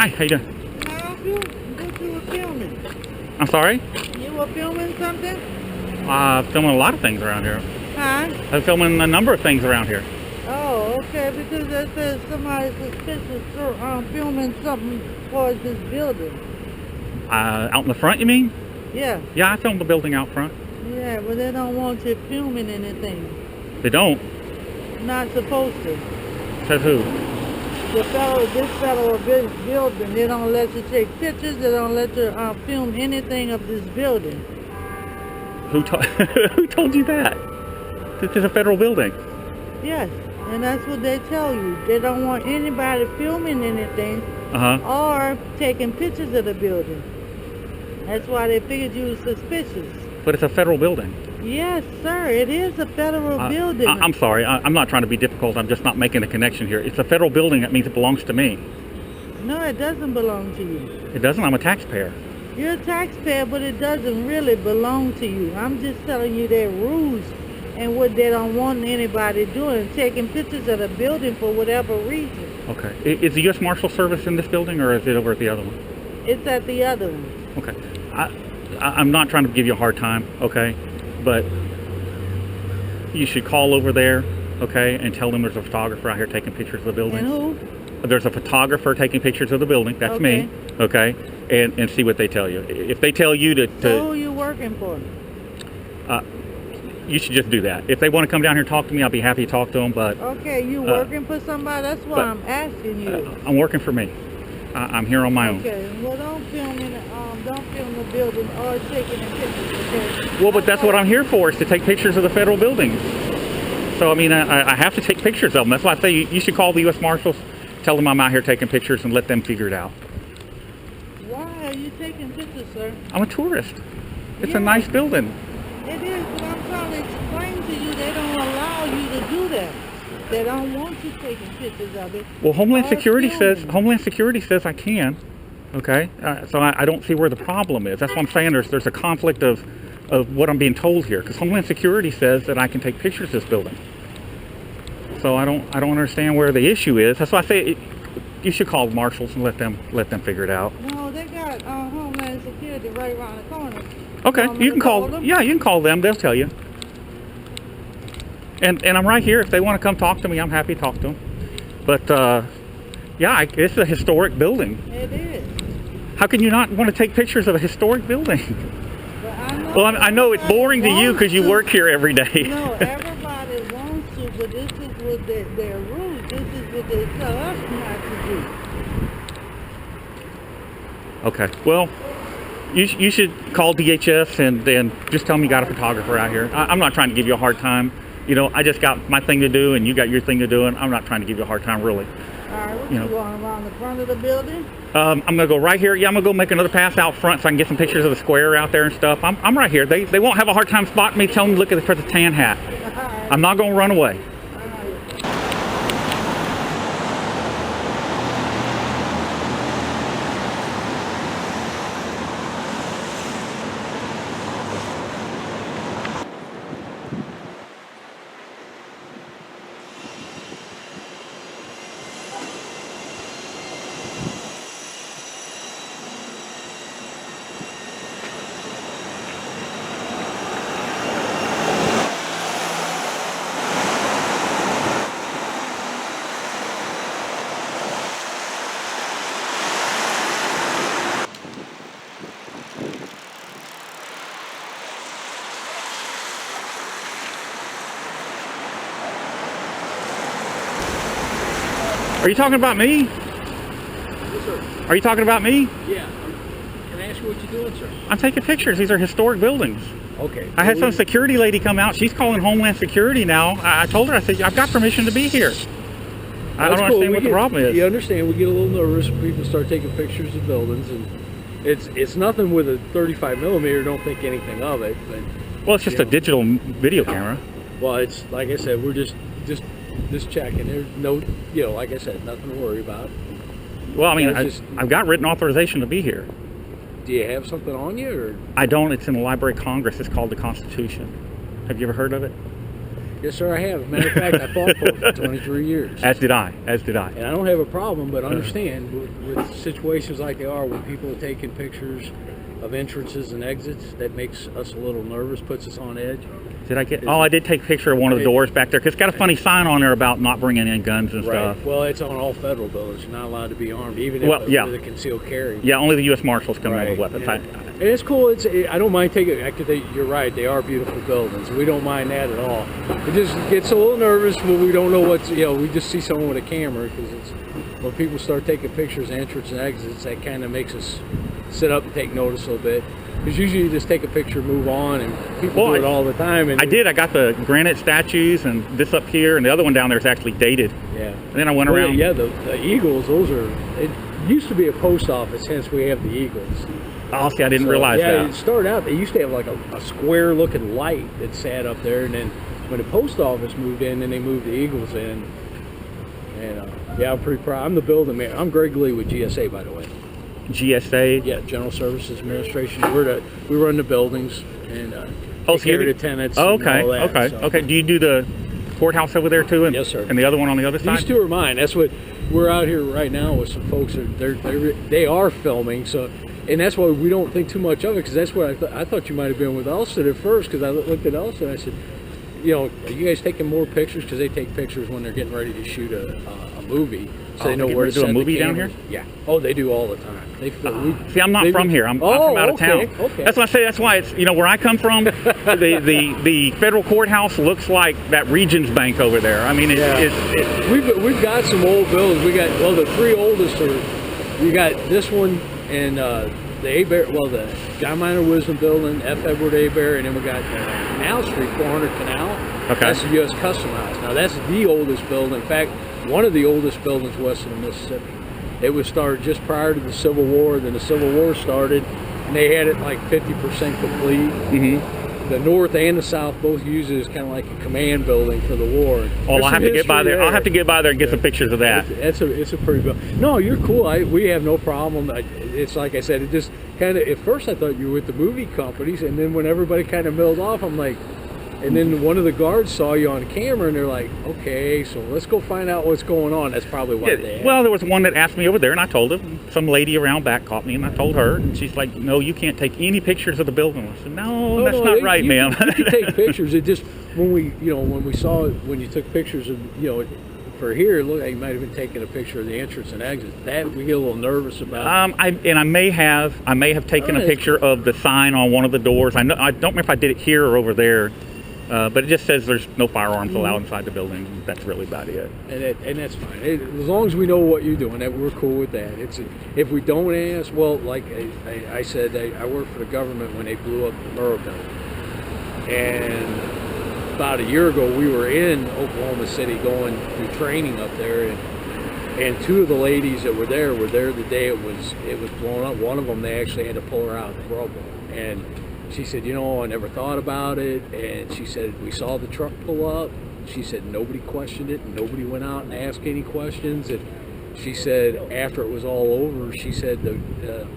Hi, how you doing? Can I help you? What you were filming? I'm sorry? You were filming something? Filming a lot of things around here. Huh? I'm filming a number of things around here. Oh, okay, because that says somebody suspicious filming something towards this building. Out in the front, you mean? Yeah. Yeah, I filmed the building out front. Yeah, but they don't want you filming anything. They don't? Not supposed to. Says who? This federal building, they don't let you take pictures, they don't let you film anything of this building. Who told you that? This is a federal building. Yes, and that's what they tell you. They don't want anybody filming anything or taking pictures of the building. That's why they figured you were suspicious. But it's a federal building. Yes, sir, it is a federal building. I'm sorry, I'm not trying to be difficult. I'm just not making a connection here. It's a federal building. That means it belongs to me. No, it doesn't belong to you. It doesn't? I'm a taxpayer. You're a taxpayer, but it doesn't really belong to you. I'm just telling you their rules and what they don't want anybody doing, taking pictures of the building for whatever reason. Okay. Is the U.S. Marshal Service in this building, or is it over at the other one? It's at the other one. Okay. I'm not trying to give you a hard time, okay? But you should call over there, okay, and tell them there's a photographer out here taking pictures of the building. And who? There's a photographer taking pictures of the building. That's me, okay? And see what they tell you. If they tell you to So who are you working for? You should just do that. If they want to come down here and talk to me, I'll be happy to talk to them, but... Okay, you working for somebody? That's why I'm asking you. I'm working for me. I'm here on my own. Okay, well don't film the building or taking the pictures, okay? Well, but that's what I'm here for, is to take pictures of the federal buildings. So, I mean, I have to take pictures of them. That's why I say you should call the U.S. Marshals, tell them I'm out here taking pictures, and let them figure it out. Why are you taking pictures, sir? I'm a tourist. It's a nice building. It is, but I'm trying to explain to you they don't allow you to do that. They don't want you taking pictures of it. Well, Homeland Security says I can. Okay, so I don't see where the problem is. That's what I'm saying. There's a conflict of what I'm being told here, because Homeland Security says that I can take pictures of this building. So I don't understand where the issue is. That's why I say you should call the marshals and let them figure it out. No, they got Homeland Security right around the corner. Okay, you can call them. Yeah, you can call them. They'll tell you. And I'm right here. If they want to come talk to me, I'm happy to talk to them. But yeah, it's a historic building. It is. How can you not want to take pictures of a historic building? Well, I know it's boring to you because you work here every day. No, everybody wants to, but this is what their rules. This is what they tell us not to do. Okay. Well, you should call DHS and just tell them you got a photographer out here. I'm not trying to give you a hard time. You know, I just got my thing to do and you got your thing to do, and I'm not trying to give you a hard time, really. All right, what, you going around the front of the building? I'm going to go right here. Yeah, I'm going to go make another pass out front so I can get some pictures of the square out there and stuff. I'm right here. They won't have a hard time spotting me. Tell them to look for the tan hat. I'm not going to run away. Are you talking about me? Yes, sir. Are you talking about me? Yeah. Can I ask you what you're doing, sir? I'm taking pictures. These are historic buildings. Okay. I had some security lady come out. She's calling Homeland Security now. I told her, I said, I've got permission to be here. I don't understand what the problem is. You understand, we get a little nervous when people start taking pictures of buildings, and it's nothing with a 35 millimeter, don't think anything of it. But Well, it's just a digital video camera. Well, it's like I said, we're just checking. There's no, like I said, nothing to worry about. Well, I mean, I've got written authorization to be here. Do you have something on you, or? I don't. It's in the Library of Congress. It's called the Constitution. Have you ever heard of it? Yes, sir, I have. Matter of fact, I fought for it for 23 years. As did I. And I don't have a problem, but understand, with situations like they are, when people are taking pictures of entrances and exits, that makes us a little nervous, puts us on edge. Did I get? Oh, I did take a picture of one of the doors back there, because it's got a funny sign on there about not bringing in guns and stuff. Well, it's on all federal buildings. You're not allowed to be armed, even if with a concealed carry. Yeah, only the U.S. Marshals can have weapons. And it's cool. I don't mind taking it. You're right. They are beautiful buildings. We don't mind that at all. It just gets a little nervous when we don't know what's. We just see someone with a camera, because it's when people start taking pictures, entrance and exits, that kind of makes us sit up and take notice a little bit. Because usually you just take a picture, move on, and people do it all the time. And I got the granite statues, and this up here, and the other one down there is actually dated. Yeah. And then I went around. Yeah, the Eagles, those are. It used to be a post office, hence we have the Eagles. Oh, see, I didn't realize that. Yeah, it started out, they used to have like a square-looking light that sat up there, and then when the post office moved in, then they moved the Eagles in. And I'm pretty proud. I'm the building man. I'm Greg Lee with GSA, by the way. GSA? Yeah, General Services Administration. We run the buildings and take care of the tenants. Okay. And all that, Okay. Do you do the courthouse over there too? Yes, sir. And the other one on the other side? These two are mine. That's what we're out here right now with some folks. They are filming. So, and that's why we don't think too much of it, because that's what I thought you might have been with Elston at first, because I looked at Elston and I said, are you guys taking more pictures? Because they take pictures when they're getting ready to shoot a movie, so they know where to do set a movie the down here. Yeah. Oh, they do all the time. See, I'm not from here. I'm from out of town. Okay. That's why I say. That's why it's where I come from. the federal courthouse looks like that Regions Bank over there. I mean, we've got some old buildings. We got the three oldest are. We got this one and the Abear. Well, the John Minor Wisdom Building, F. Edward Abear, and then we got Canal Street, 400 Canal. Okay. That's the U.S. Custom House. Now that's the oldest building. In fact, one of the oldest buildings west of the Mississippi. It was started just prior to the Civil War. Then the Civil War started, and they had it like 50% complete. Mm-hmm. The North and the South both use it as kind of like a command building for the war. I'll have to get by there. I'll have to get by there and get some pictures of that. It's a pretty building. No, you're cool. We have no problem. It's like I said. It just kind of, at first I thought you were with the movie companies, and then when everybody kind of milled off, I'm like. And then one of the guards saw you on camera, and they're like, okay, so let's go find out what's going on. That's probably why they asked. Well, there was one that asked me over there, and I told him. Some lady around back caught me, and I told her. And she's like, no, you can't take any pictures of the building. I said, no, that's not right, ma'am. You can take pictures. It just, when we saw it, when you took pictures of, for here, look, you might have been taking a picture of the entrance and exit. That we get a little nervous about. I may have taken a picture of the sign on one of the doors. I don't remember if I did it here or over there. But it just says there's no firearms allowed inside the building. That's really about it. And that's fine. As long as we know what you're doing, we're cool with that. If we don't ask, well, like I said, I worked for the government when they blew up the Murrah building. And about a year ago, we were in Oklahoma City going through training up there. And two of the ladies that were there the day it was blown up. One of them, they actually had to pull her out of the rubble. And she said, I never thought about it. And she said, we saw the truck pull up. She said, nobody questioned it. And nobody went out and asked any questions. And she said, after it was all over, she said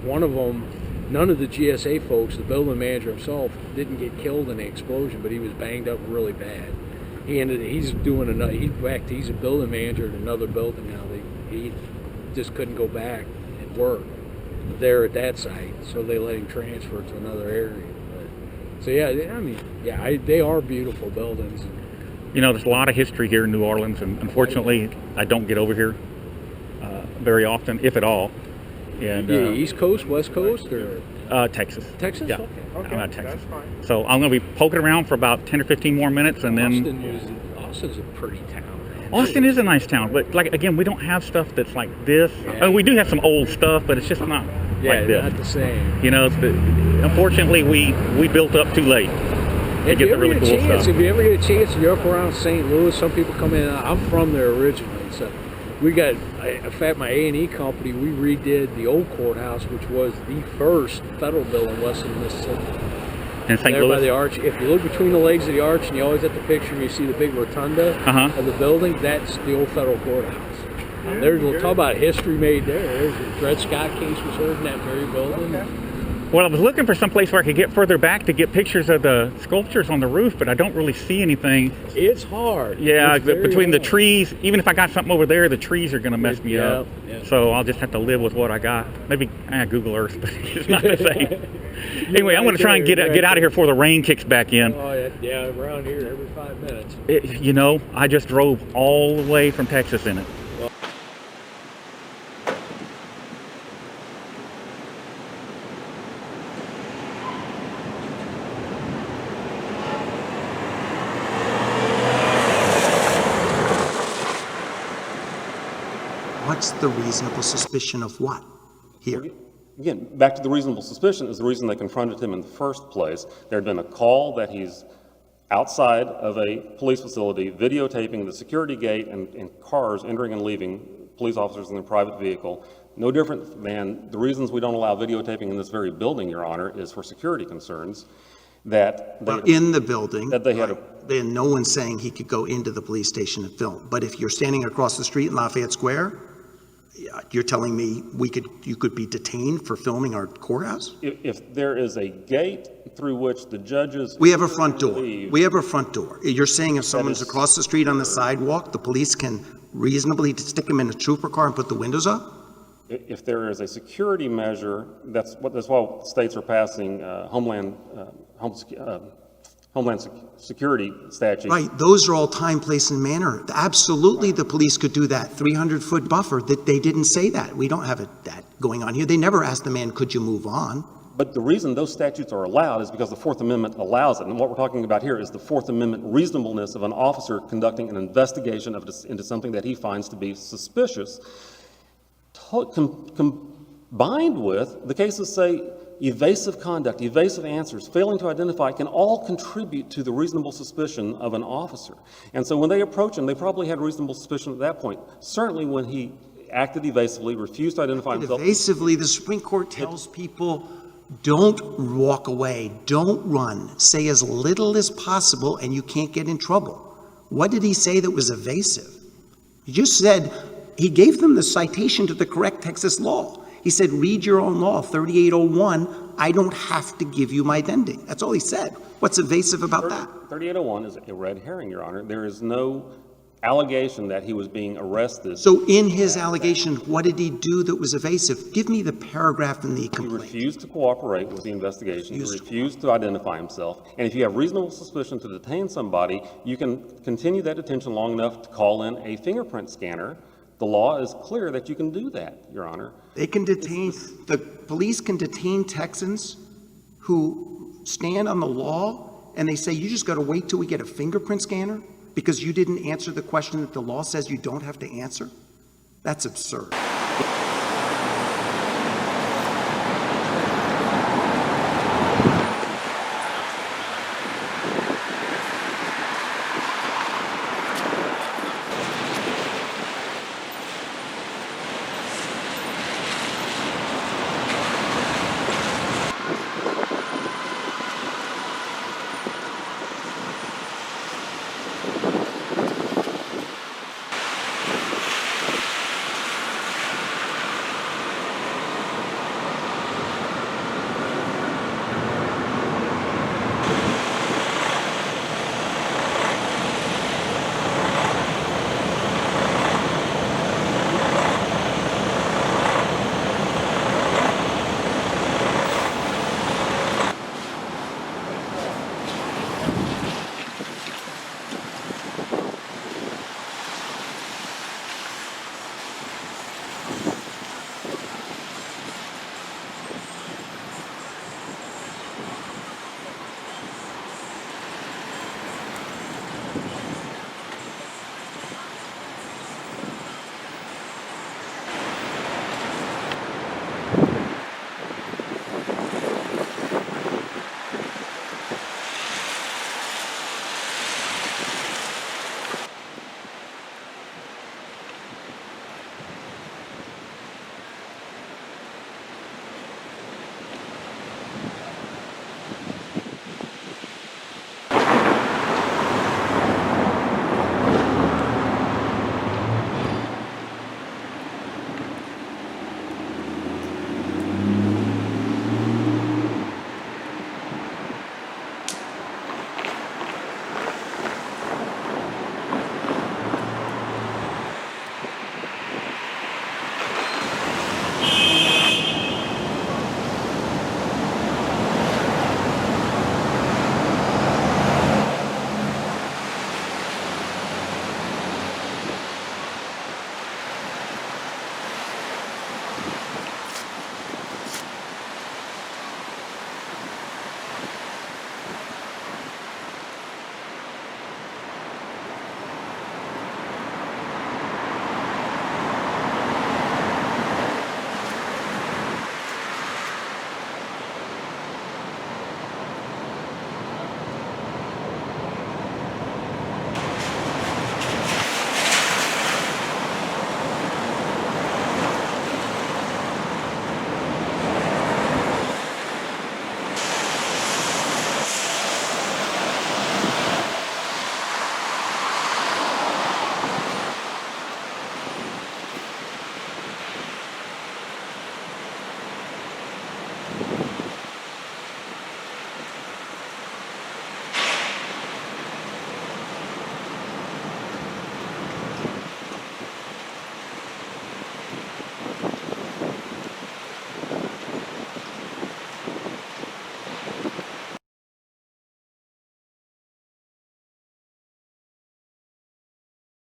one of them, none of the GSA folks, the building manager himself, didn't get killed in the explosion, but he was banged up really bad. He's a building manager at another building now. He just couldn't go back and work there at that site. So they let him transfer to another area. So they are beautiful buildings. There's a lot of history here in New Orleans, and unfortunately, I don't get over here very often, if at all. And East Coast, West Coast, or Texas. Texas? Yeah. Okay. I'm out of Texas. That's fine. So I'm going to be poking around for about 10 or 15 more minutes, and then Austin's a pretty town. Austin is a nice town, but again, we don't have stuff that's like this. Yeah. We do have some old stuff, but it's just not like this. Not the same. Unfortunately, we built up too late to get the really cool stuff. If you ever get a chance and you're up around St. Louis, some people come in. I'm from there originally, so we got. In fact, my A&E company, we redid the old courthouse, which was the first federal building west of the Mississippi. In St. There Louis? by the arch. If you look between the legs of the arch, and you always at the picture, and you see the big rotunda of the building, that's the old federal courthouse. We'll talk about history made there. The Dred Scott case was heard in that very building. Well, I was looking for some place where I could get further back to get pictures of the sculptures on the roof, but I don't really see anything. It's hard. Yeah, It's very between the hard. trees, even if I got something over there, the trees are going to mess me up. Yeah. So I'll just have to live with what I got. Maybe Google Earth, but it's not the same. Anyway, I'm going to try and get out of here before the rain kicks back in. Oh, yeah, around here every 5 minutes. I just drove all the way from Texas in it. What's the reasonable suspicion of what here? Again, back to the reasonable suspicion is the reason they confronted him in the first place. There had been a call that he's outside of a police facility videotaping the security gate and cars entering and leaving, police officers in their private vehicle. No different than the reasons we don't allow videotaping in this very building, Your Honor, is for security concerns. In the building, that they had then no one's saying he could go into the police station and film. But if you're standing across the street in Lafayette Square, you're telling me you could be detained for filming our courthouse? If there is a gate through which the judges... We have a front door. We have a front door. You're saying if someone's across the street on the sidewalk, the police can reasonably stick him in a trooper car and put the windows up? If there is a security measure, that's why states are passing Homeland Security statutes. Right, those are all time, place, and manner. Absolutely, the police could do that 300-foot buffer. That they didn't say that. We don't have that going on here. They never asked the man, could you move on? But the reason those statutes are allowed is because the Fourth Amendment allows it. And what we're talking about here is the Fourth Amendment reasonableness of an officer conducting an investigation into something that he finds to be suspicious, combined with the cases say evasive conduct, evasive answers, failing to identify can all contribute to the reasonable suspicion of an officer. And so when they approach him, they probably had reasonable suspicion at that point. Certainly when he acted evasively, refused to identify himself. Evasively, the Supreme Court tells people, don't walk away, don't run, say as little as possible and you can't get in trouble. What did he say that was evasive? He just said, he gave them the citation to the correct Texas law. He said, read your own law, 3801, I don't have to give you my identity. That's all he said. What's evasive about that? 3801 is a red herring, Your Honor. There is no allegation that he was being arrested. So in his allegation, what did he do that was evasive? Give me the paragraph in the complaint. He refused to cooperate with the investigation. He refused to identify himself. And if you have reasonable suspicion to detain somebody, you can continue that detention long enough to call in a fingerprint scanner. The law is clear that you can do that, Your Honor. They can detain, the police can detain Texans who stand on the law and they say, you just got to wait till we get a fingerprint scanner because you didn't answer the question that the law says you don't have to answer? That's absurd.